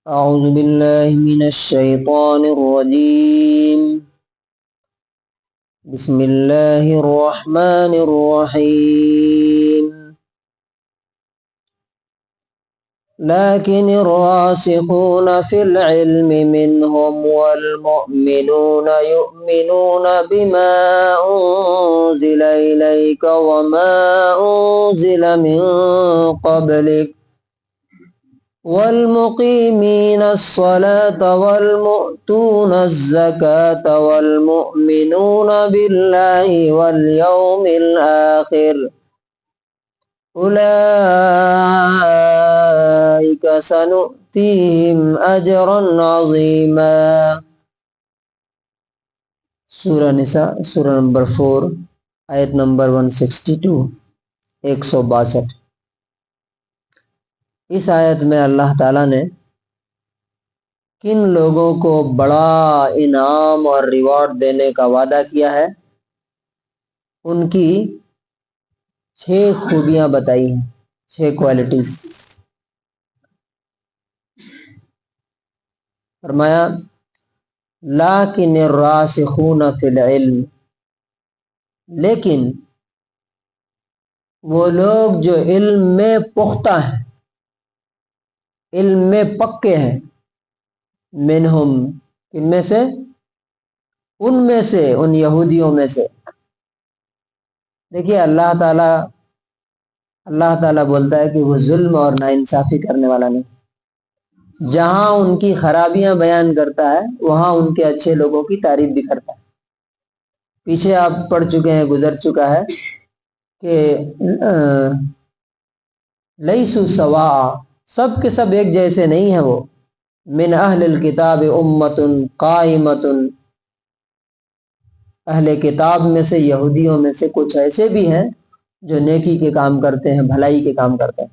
أعوذ بالله من الشيطان الرجيم. بسم الله الرحمن الرحيم. لكن الراسخون في العلم منهم والمؤمنون يؤمنون بما أنزل إليك وما أنزل من قبلك والمقيمين الصلاة والمؤتون الزكاة والمؤمنون بالله واليوم الآخر أولئك سنؤتيهم أجرا عظيما. سورہ نساء سورہ نمبر 4 آیت نمبر 162 162. اس آیت میں اللہ تعالیٰ نے کن لوگوں کو بڑا انعام اور ریوارڈ دینے کا وعدہ کیا ہے ان کی 6 خوبیاں بتائی ہیں، 6 کوالٹیز. فرمایا لیکن الراسخون فی العلم، لیکن وہ لوگ جو علم میں پختہ ہیں، علم میں پکے ہیں، منہم کن میں سے؟ ان میں سے، ان یہودیوں میں سے. دیکھیے اللہ تعالیٰ بولتا ہے کہ وہ ظلم اور ناانصافی کرنے والا نہیں. جہاں ان کی خرابیاں بیان کرتا ہے وہاں ان کے اچھے لوگوں کی تعریف بھی کرتا ہے. پیچھے آپ پڑھ چکے ہیں، گزر چکا ہے کہ لیسوا سواء، سب کے سب ایک جیسے نہیں ہیں. وہ من اہل الکتاب امت قائمت، اہل کتاب میں سے، یہودیوں میں سے کچھ ایسے بھی ہیں جو نیکی کے کام کرتے ہیں، بھلائی کے کام کرتے ہیں.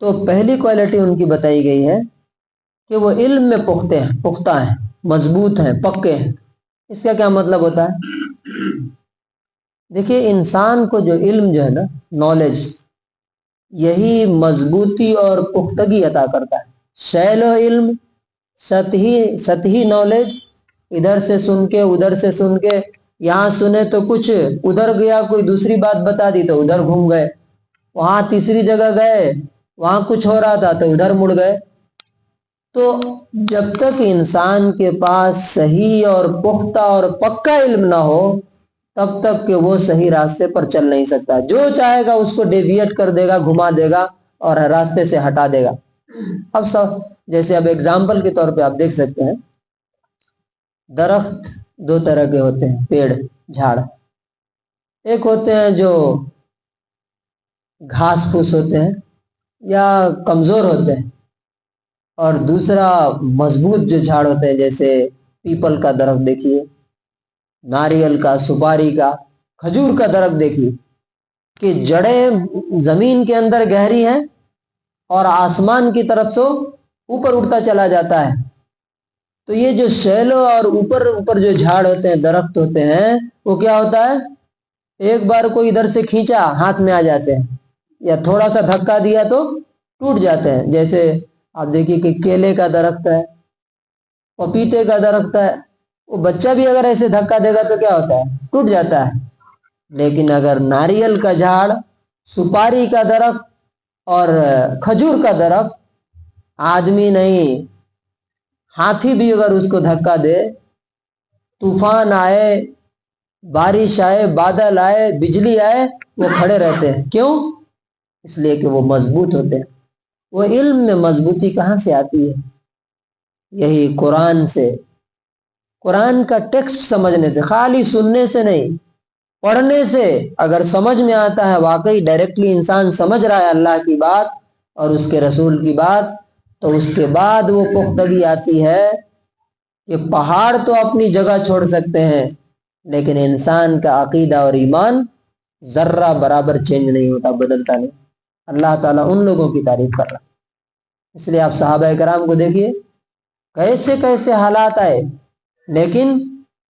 تو پہلی کوالٹی ان کی بتائی گئی ہے کہ وہ علم میں پختہ ہیں، مضبوط ہیں، پکے ہیں. اس کا کیا مطلب ہوتا ہے؟ دیکھیے انسان کو جو علم جو ہے نا، نالج، یہی مضبوطی اور پختگی عطا کرتا ہے. شیلو علم، سطحی نالج، ادھر سے سن کے ادھر سے سن کے، یہاں سنے تو کچھ، ادھر گیا کوئی دوسری بات بتا دی تو ادھر گھوم گئے، وہاں تیسری جگہ گئے وہاں کچھ ہو رہا تھا تو ادھر مڑ گئے. تو جب تک انسان کے پاس صحیح اور پختہ اور پکا علم نہ ہو تب تک کہ وہ صحیح راستے پر چل نہیں سکتا. جو چاہے گا اس کو ڈیویٹ کر دے گا، گھما دے گا اور راستے سے ہٹا دے گا. اب جیسے اب ایگزامپل کے طور پہ آپ دیکھ سکتے ہیں، درخت 2 طرح کے ہوتے ہیں، پیڑ جھاڑ. ایک ہوتے ہیں جو گھاس پھوس ہوتے ہیں یا کمزور ہوتے ہیں، اور دوسرا مضبوط جو جھاڑ ہوتے ہیں، جیسے پیپل کا درخت دیکھیے، ناریل کا، سپاری کا، کھجور کا درخت دیکھیے کہ جڑیں زمین کے اندر گہری ہیں اور آسمان کی طرف سے اوپر اٹھتا چلا جاتا ہے. تو یہ جو شیلو اور اوپر جو جھاڑ ہوتے ہیں، درخت ہوتے ہیں، وہ کیا ہوتا ہے؟ ایک بار کوئی ادھر سے کھینچا ہاتھ میں آ جاتے ہیں، یا تھوڑا سا دھکا دیا تو ٹوٹ جاتے ہیں. جیسے آپ دیکھیے کہ کیلے کا درخت ہے، پپیتے کا درخت ہے، وہ بچہ بھی اگر ایسے دھکا دے گا تو کیا ہوتا ہے؟ ٹوٹ جاتا ہے. لیکن اگر ناریل کا جھاڑ، سپاری کا درخت اور کھجور کا درخت، آدمی نہیں، ہاتھی بھی اگر اس کو دھکا دے، طوفان آئے، بارش آئے، بادل آئے، بجلی آئے، وہ کھڑے رہتے ہیں. کیوں؟ اس لیے کہ وہ مضبوط ہوتے ہیں. وہ علم میں مضبوطی کہاں سے آتی ہے؟ یہی قرآن سے، قرآن کا ٹیکسٹ سمجھنے سے، خالی سننے سے نہیں، پڑھنے سے. اگر سمجھ میں آتا ہے، واقعی ڈائریکٹلی انسان سمجھ رہا ہے اللہ کی بات اور اس کے رسول کی بات، تو اس کے بعد وہ پختگی آتی ہے کہ پہاڑ تو اپنی جگہ چھوڑ سکتے ہیں لیکن انسان کا عقیدہ اور ایمان ذرہ برابر چینج نہیں ہوتا، بدلتا نہیں. اللہ تعالیٰ ان لوگوں کی تعریف کر رہا ہے. اس لیے آپ صحابہ کرام کو دیکھیے، کیسے کیسے حالات آئے لیکن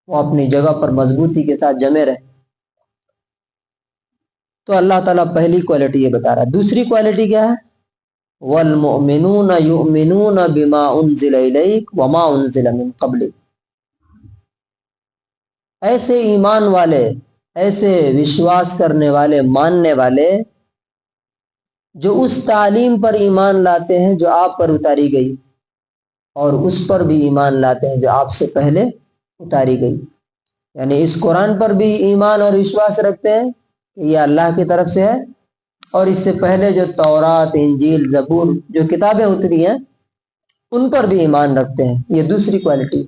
وہ اپنی جگہ پر مضبوطی کے ساتھ جمے رہے. تو اللہ تعالیٰ پہلی کوالٹی یہ بتا رہا ہے. دوسری کوالٹی کیا ہے؟ والمؤمنون یؤمنون بما انزل الیک وما انزل من قبلک، ایسے ایمان والے، ایسے وشواس کرنے والے، ماننے والے جو اس تعلیم پر ایمان لاتے ہیں جو آپ پر اتاری گئی، اور اس پر بھی ایمان لاتے ہیں جو آپ سے پہلے اتاری گئی، یعنی اس قرآن پر بھی ایمان اور وشواس رکھتے ہیں کہ یہ اللہ کی طرف سے ہے، اور اس سے پہلے جو تورات، انجیل، زبور جو کتابیں اتری ہیں ان پر بھی ایمان رکھتے ہیں۔ یہ دوسری کوالٹی۔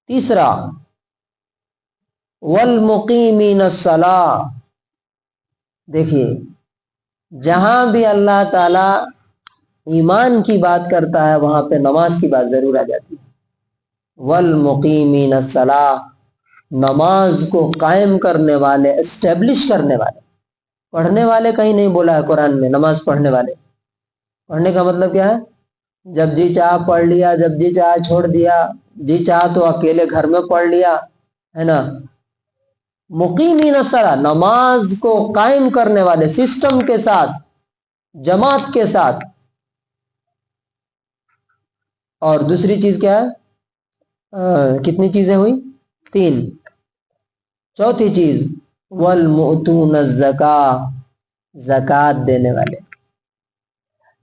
تیسرا، والمقیمین الصلاۃ، دیکھیے جہاں بھی اللہ تعالی ایمان کی بات کرتا ہے وہاں پہ نماز کی بات ضرور آ جاتی ہے۔ والمقیمین الصلاۃ، نماز کو قائم کرنے والے، اسٹیبلش کرنے والے۔ پڑھنے والے کہیں نہیں بولا ہے قرآن میں، نماز پڑھنے والے۔ پڑھنے کا مطلب کیا ہے؟ جب جی چاہ پڑھ لیا، جب جی چاہ چھوڑ دیا، جی چاہ تو اکیلے گھر میں پڑھ لیا، ہے نا۔ مقیمین الصلاۃ، نماز کو قائم کرنے والے، سسٹم کے ساتھ، جماعت کے ساتھ۔ اور دوسری چیز کیا ہے؟ کتنی چیزیں ہوئی؟ 3۔ چوتھی چیز، والمؤتون الزکاۃ، زکوٰۃ دینے والے۔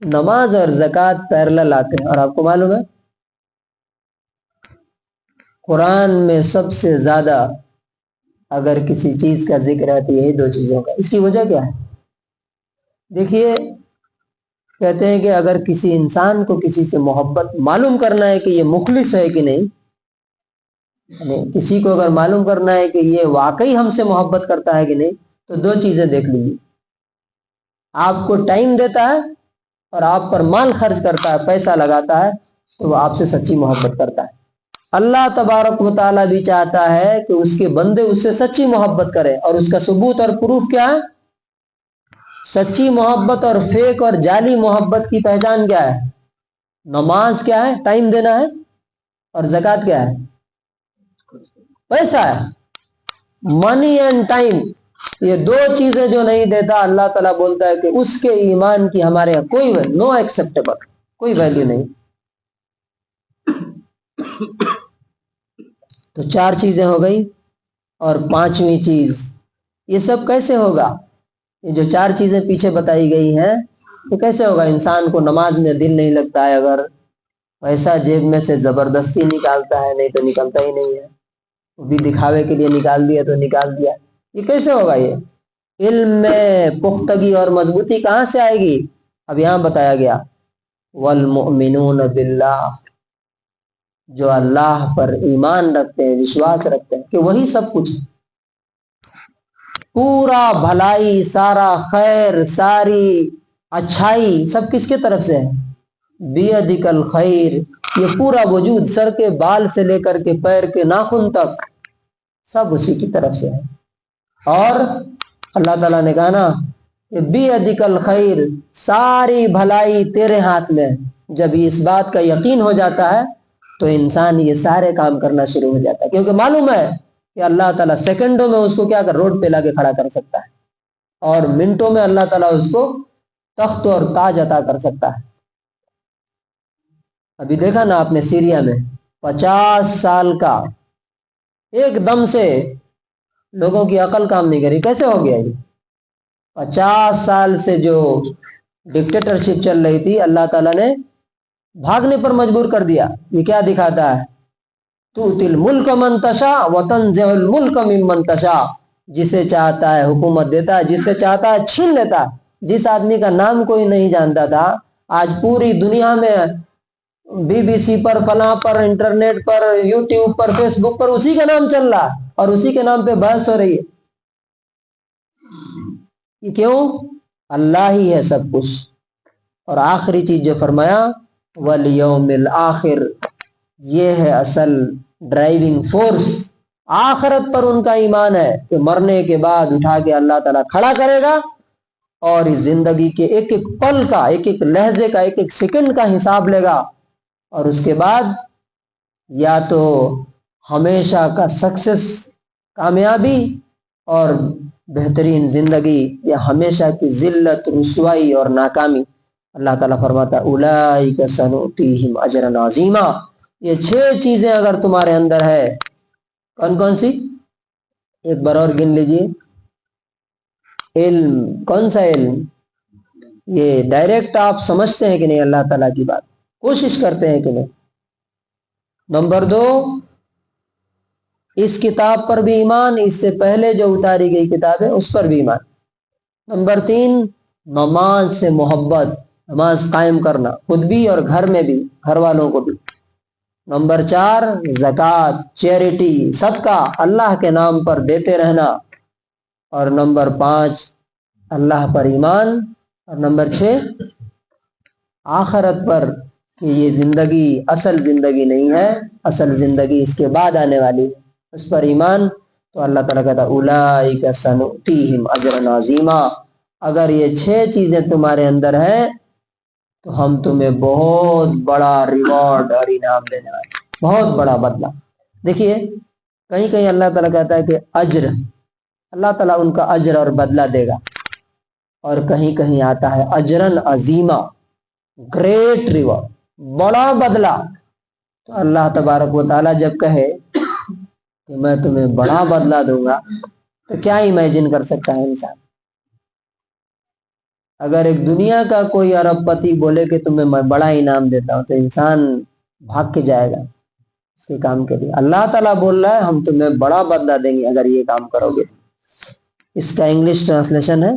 نماز اور زکوٰۃ پیرلل آتے ہیں، اور آپ کو معلوم ہے قرآن میں سب سے زیادہ اگر کسی چیز کا ذکر ہے تو یہی 2 چیزوں کا۔ اس کی وجہ کیا ہے؟ دیکھیے، کہتے ہیں کہ اگر کسی انسان کو کسی سے محبت معلوم کرنا ہے کہ یہ مخلص ہے کہ نہیں، یعنی کسی کو اگر معلوم کرنا ہے کہ یہ واقعی ہم سے محبت کرتا ہے کہ نہیں، تو 2 چیزیں دیکھ لیجیے۔ آپ کو ٹائم دیتا ہے اور آپ پر مال خرچ کرتا ہے، پیسہ لگاتا ہے، تو وہ آپ سے سچی محبت کرتا ہے۔ اللہ تبارک و تعالیٰ بھی چاہتا ہے کہ اس کے بندے اس سے سچی محبت کریں، اور اس کا ثبوت اور پروف کیا ہے؟ سچی محبت اور فیک اور جعلی محبت کی پہچان کیا ہے؟ نماز کیا ہے؟ ٹائم دینا ہے، اور زکوٰۃ کیا ہے؟ پیسہ ہے۔ منی اینڈ ٹائم، یہ 2 چیزیں جو نہیں دیتا، اللہ تعالیٰ بولتا ہے کہ اس کے ایمان کی ہمارے یہاں کوئی نو ایکسیپٹیبل، کوئی ویلیو نہیں۔ تو 4 چیزیں ہو گئی، اور 5ویں چیز، یہ سب کیسے ہوگا؟ یہ جو 4 چیزیں پیچھے بتائی گئی ہیں تو کیسے ہوگا؟ انسان کو نماز میں دل نہیں لگتا ہے، اگر پیسہ جیب میں سے زبردستی نکالتا ہے، نہیں تو نکلتا ہی نہیں ہے، وہ بھی دکھاوے کے لیے نکال دیا تو نکال دیا، یہ کیسے ہوگا؟ یہ علم میں پختگی اور مضبوطی کہاں سے آئے گی؟ اب یہاں بتایا گیا والمؤمنون باللہ، جو اللہ پر ایمان رکھتے ہیں، وشواس رکھتے ہیں کہ وہی سب کچھ ہے، پورا بھلائی، سارا خیر، ساری اچھائی سب کس کے طرف سے ہے؟ بیدک الخیر، یہ پورا وجود، سر کے بال سے لے کر کے پیر کے ناخن تک سب اسی کی طرف سے ہے۔ اور اللہ تعالیٰ نے کہا نا کہ بیدک الخیر، ساری بھلائی تیرے ہاتھ میں۔ جب اس بات کا یقین ہو جاتا ہے تو انسان یہ سارے کام کرنا شروع ہو جاتا ہے، کیونکہ معلوم ہے کہ اللہ تعالیٰ سیکنڈوں میں اس کو کیا کر روڈ پہ لا کے کھڑا کر سکتا ہے، اور منٹوں میں اللہ تعالیٰ اس کو تخت اور تاج عطا کر سکتا ہے۔ ابھی دیکھا نا آپ نے سیریا میں 50 سال کا ایک دم سے لوگوں کی عقل کام نہیں کری، کیسے ہو گیا یہ؟ 50 سال سے جو ڈکٹیٹرشپ چل رہی تھی، اللہ تعالیٰ نے بھاگنے پر مجبور کر دیا۔ یہ کیا دکھاتا ہے؟ تؤتی الملک من تشاء وتنزع الملک ممن تشاء، جسے چاہتا ہے حکومت دیتا ہے، جس سے چاہتا ہے چھین لیتا ہے۔ جس آدمی کا نام کوئی نہیں جانتا تھا، آج پوری دنیا میں BBC پر، فلاں پر، انٹرنیٹ پر، یوٹیوب پر، فیس بک پر اسی کا نام چل رہا ہے، اور اسی کے نام پہ بحث ہو رہی ہے۔ یہ کیوں؟ اللہ ہی ہے سب کچھ۔ اور آخری چیز جو فرمایا والیوم الآخر، یہ ہے اصل ڈرائیونگ فورس۔ آخرت پر ان کا ایمان ہے کہ مرنے کے بعد اٹھا کے اللہ تعالیٰ کھڑا کرے گا، اور اس زندگی کے ایک ایک پل کا، ایک ایک لہجے کا، ایک ایک سیکنڈ کا حساب لے گا، اور اس کے بعد یا تو ہمیشہ کا سکسس، کامیابی اور بہترین زندگی یا ہمیشہ کی ذلت، رسوائی اور ناکامی؟ اللہ تعالیٰ فرماتا ہے اولئک سنؤتیہم اجرا عظیما، یہ 6 چیزیں اگر تمہارے اندر ہے، کون کون سی؟ ایک بار اور گن لیجئے۔ علم، کون سا علم؟ یہ ڈائریکٹ آپ سمجھتے ہیں کہ نہیں اللہ تعالیٰ کی بات، کوشش کرتے ہیں کہ نہیں؟ نمبر 2، اس کتاب پر بھی ایمان، اس سے پہلے جو اتاری گئی کتاب ہے اس پر بھی ایمان۔ نمبر 3، نماز سے محبت، نماز قائم کرنا، خود بھی اور گھر میں بھی، گھر والوں کو بھی۔ نمبر 4، زکوٰۃ، چیریٹی، صدقہ اللہ کے نام پر دیتے رہنا۔ اور نمبر 5، اللہ پر ایمان۔ اور نمبر 6، آخرت پر، کہ یہ زندگی اصل زندگی نہیں ہے، اصل زندگی اس کے بعد آنے والی ہے، اس پر ایمان۔ تو اللہ تعالیٰ کہتا ہے اولئک سنؤتیہم اجرا عظیما، اگر یہ 6 چیزیں تمہارے اندر ہیں تو ہم تمہیں بہت بڑا ریوارڈ اور انعام دینے والے ہیں، بہت بڑا بدلہ۔ دیکھیے کہیں کہیں اللہ تعالیٰ کہتا ہے کہ اجر، اللہ تعالیٰ ان کا اجر اور بدلہ دے گا، اور کہیں کہیں آتا ہے اجرن عظیما، گریٹ ریوارڈ، بڑا بدلہ۔ تو اللہ تبارک و تعالیٰ جب کہے کہ میں تمہیں بڑا بدلہ دوں گا تو کیا امیجن کر سکتا ہے انسان؟ اگر ایک دنیا کا کوئی ارب پتی بولے کہ تمہیں میں بڑا انعام دیتا ہوں تو انسان بھاگ کے جائے گا اس کے کام کے لیے۔ اللہ تعالیٰ بول رہا ہے ہم تمہیں بڑا بدلہ دیں گے اگر یہ کام کرو گے۔ اس کا انگلش ٹرانسلیشن ہے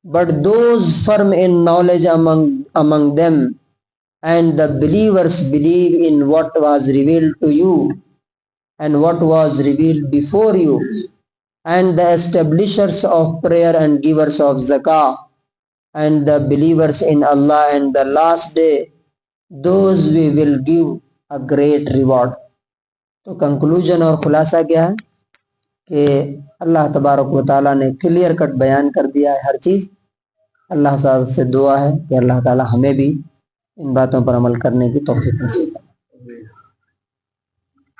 But those firm in knowledge among them and the believers believe in what was revealed to you and what was revealed before you, and the establishers of prayer and givers of zakah and the believers in Allah and the last day, those we will give a great reward۔ تو conclusion اور خلاصہ کیا ہے کہ اللہ تبارک و تعالیٰ نے کلیئر کٹ بیان کر دیا ہے ہر چیز۔ اللہ تعالیٰ سے دعا ہے کہ اللہ تعالیٰ ہمیں بھی ان باتوں پر عمل کرنے کی توفیق نصیب کرے۔